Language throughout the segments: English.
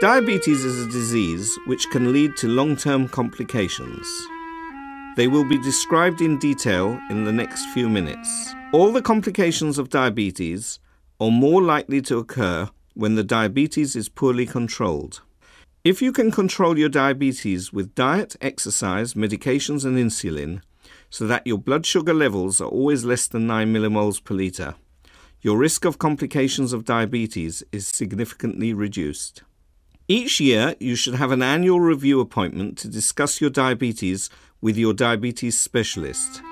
Diabetes is a disease which can lead to long-term complications. They will be described in detail in the next few minutes. All the complications of diabetes are more likely to occur when the diabetes is poorly controlled. If you can control your diabetes with diet, exercise, medications and insulin, so that your blood sugar levels are always less than 9 millimoles per litre, your risk of complications of diabetes is significantly reduced. Each year, you should have an annual review appointment to discuss your diabetes with your diabetes specialist.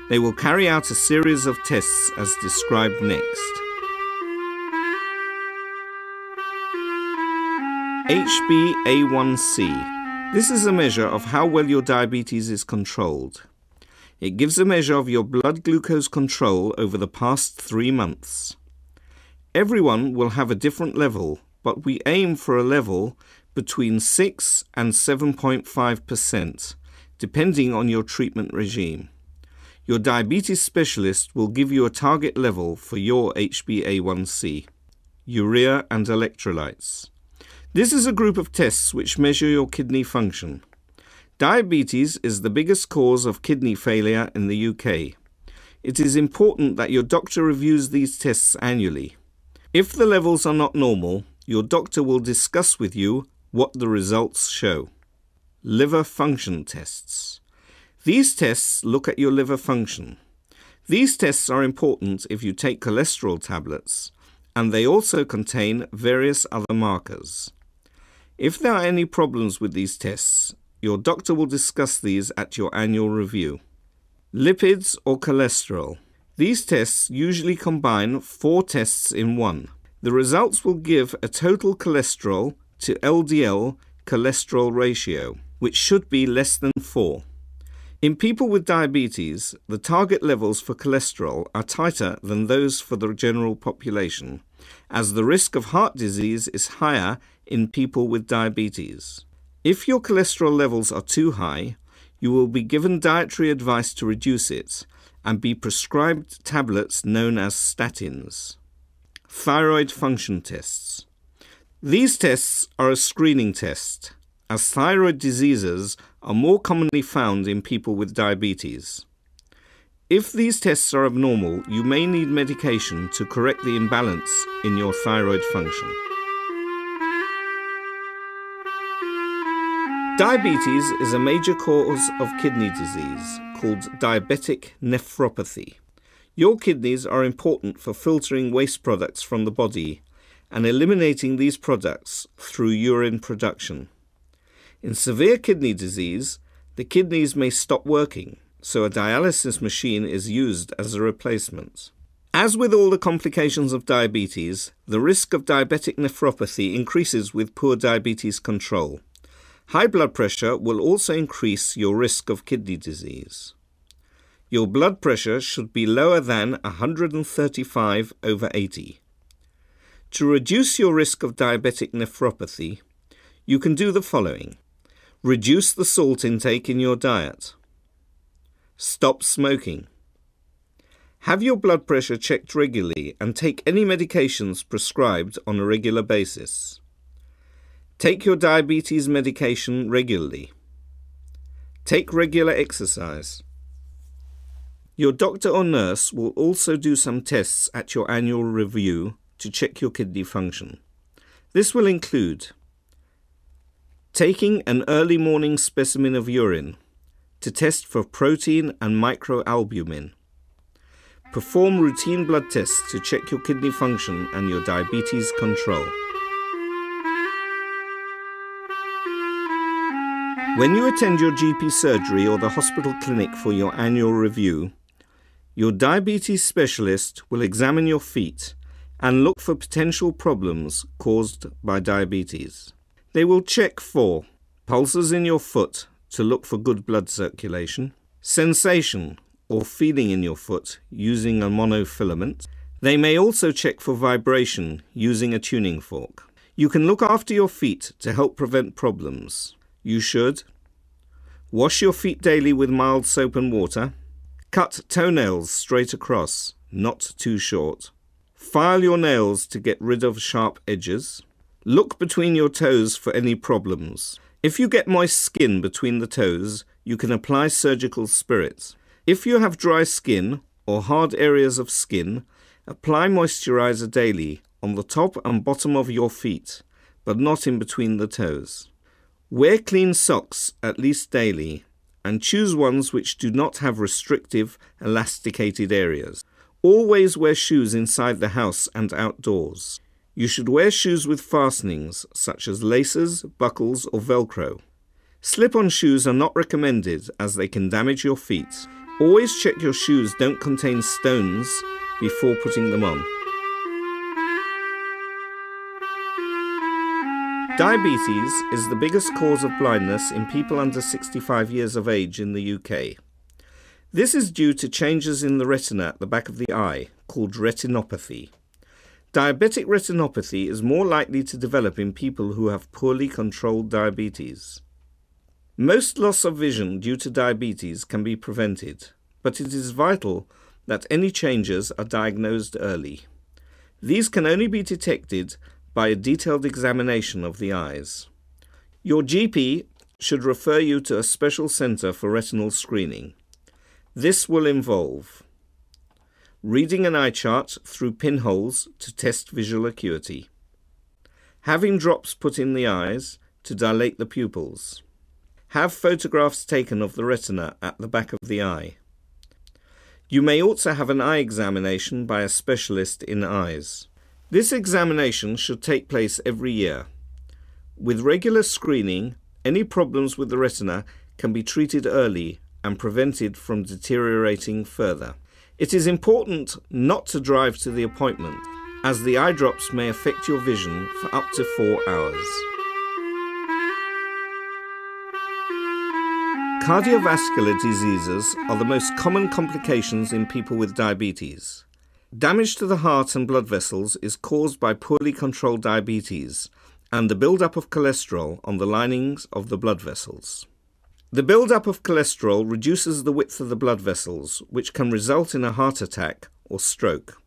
They will carry out a series of tests as described next. HbA1c. This is a measure of how well your diabetes is controlled. It gives a measure of your blood glucose control over the past 3 months. Everyone will have a different level, but we aim for a level between 6 and 7.5%, depending on your treatment regime. Your diabetes specialist will give you a target level for your HbA1c, urea and electrolytes. This is a group of tests which measure your kidney function. Diabetes is the biggest cause of kidney failure in the UK. It is important that your doctor reviews these tests annually. If the levels are not normal, your doctor will discuss with you what the results show. Liver function tests. These tests look at your liver function. These tests are important if you take cholesterol tablets, and they also contain various other markers. If there are any problems with these tests, your doctor will discuss these at your annual review. Lipids or cholesterol. These tests usually combine 4 tests in one. The results will give a total cholesterol to LDL cholesterol ratio, which should be less than 4. In people with diabetes, the target levels for cholesterol are tighter than those for the general population, as the risk of heart disease is higher in people with diabetes. If your cholesterol levels are too high, you will be given dietary advice to reduce it and be prescribed tablets known as statins. Thyroid function tests. These tests are a screening test, as thyroid diseases are more commonly found in people with diabetes. If these tests are abnormal, you may need medication to correct the imbalance in your thyroid function. Diabetes is a major cause of kidney disease called diabetic nephropathy. Your kidneys are important for filtering waste products from the body and eliminating these products through urine production. In severe kidney disease, the kidneys may stop working, so a dialysis machine is used as a replacement. As with all the complications of diabetes, the risk of diabetic nephropathy increases with poor diabetes control. High blood pressure will also increase your risk of kidney disease. Your blood pressure should be lower than 135/80. To reduce your risk of diabetic nephropathy, you can do the following. Reduce the salt intake in your diet. Stop smoking. Have your blood pressure checked regularly and take any medications prescribed on a regular basis. Take your diabetes medication regularly. Take regular exercise. Your doctor or nurse will also do some tests at your annual review to check your kidney function. This will include taking an early morning specimen of urine to test for protein and microalbumin. Perform routine blood tests to check your kidney function and your diabetes control. When you attend your GP surgery or the hospital clinic for your annual review, your diabetes specialist will examine your feet and look for potential problems caused by diabetes. They will check for pulses in your foot to look for good blood circulation, sensation or feeling in your foot using a monofilament. They may also check for vibration using a tuning fork. You can look after your feet to help prevent problems. You should wash your feet daily with mild soap and water, cut toenails straight across, not too short, file your nails to get rid of sharp edges, Look between your toes for any problems. If you get moist skin between the toes, you can apply surgical spirits. If you have dry skin or hard areas of skin, apply moisturizer daily on the top and bottom of your feet, but not in between the toes. Wear clean socks at least daily, and choose ones which do not have restrictive, elasticated areas. Always wear shoes inside the house and outdoors. You should wear shoes with fastenings, such as laces, buckles, or Velcro. Slip-on shoes are not recommended as they can damage your feet. Always check your shoes don't contain stones before putting them on. Diabetes is the biggest cause of blindness in people under 65 years of age in the UK. This is due to changes in the retina at the back of the eye, called retinopathy. Diabetic retinopathy is more likely to develop in people who have poorly controlled diabetes. Most loss of vision due to diabetes can be prevented, but it is vital that any changes are diagnosed early. These can only be detected by a detailed examination of the eyes. Your GP should refer you to a special centre for retinal screening. This will involve reading an eye chart through pinholes to test visual acuity, having drops put in the eyes to dilate the pupils, have photographs taken of the retina at the back of the eye. You may also have an eye examination by a specialist in eyes. This examination should take place every year. With regular screening, any problems with the retina can be treated early and prevented from deteriorating further. It is important not to drive to the appointment, as the eye drops may affect your vision for up to 4 hours. Cardiovascular diseases are the most common complications in people with diabetes. Damage to the heart and blood vessels is caused by poorly controlled diabetes and the build-up of cholesterol on the linings of the blood vessels. The build-up of cholesterol reduces the width of the blood vessels, which can result in a heart attack or stroke.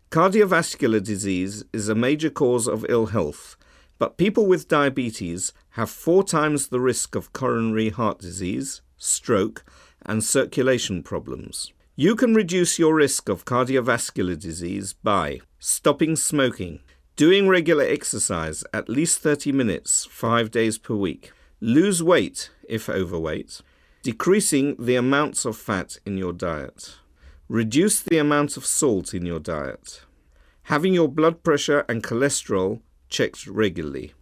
Cardiovascular disease is a major cause of ill health, but people with diabetes have 4 times the risk of coronary heart disease, stroke, and circulation problems. You can reduce your risk of cardiovascular disease by stopping smoking, doing regular exercise at least 30 minutes 5 days per week, lose weight if overweight, decreasing the amounts of fat in your diet, reduce the amount of salt in your diet, having your blood pressure and cholesterol checked regularly.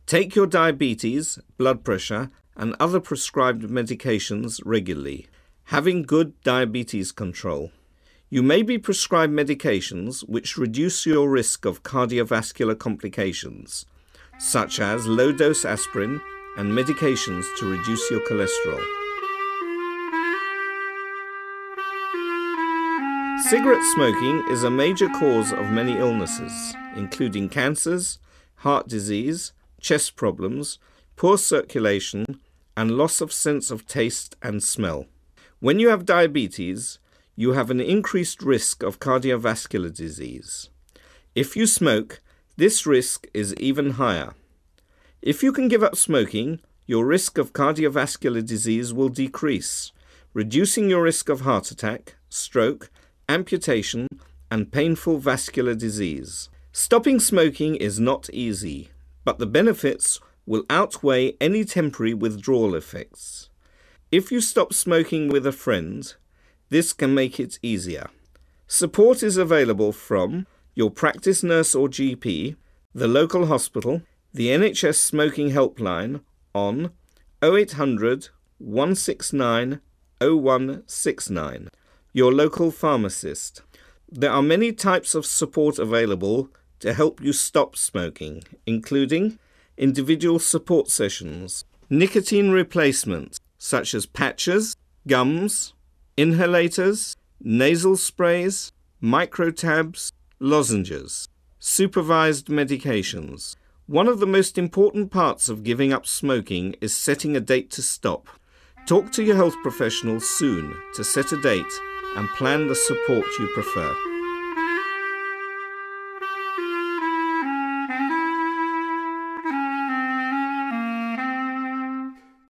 Take your diabetes, blood pressure, and other prescribed medications regularly. Having good diabetes control. You may be prescribed medications which reduce your risk of cardiovascular complications, such as low-dose aspirin and medications to reduce your cholesterol. Cigarette smoking is a major cause of many illnesses, including cancers, heart disease, chest problems, poor circulation, and loss of sense of taste and smell. When you have diabetes, you have an increased risk of cardiovascular disease. If you smoke, this risk is even higher. If you can give up smoking, your risk of cardiovascular disease will decrease, reducing your risk of heart attack, stroke, amputation, and painful vascular disease. Stopping smoking is not easy, but the benefits will outweigh any temporary withdrawal effects. If you stop smoking with a friend, this can make it easier. Support is available from your practice nurse or GP, the local hospital, the NHS smoking helpline on 0800 169 0169, your local pharmacist. There are many types of support available to help you stop smoking, including individual support sessions, nicotine replacement, such as patches, gums, inhalators, nasal sprays, microtabs, lozenges, supervised medications. One of the most important parts of giving up smoking is setting a date to stop. Talk to your health professional soon to set a date and plan the support you prefer.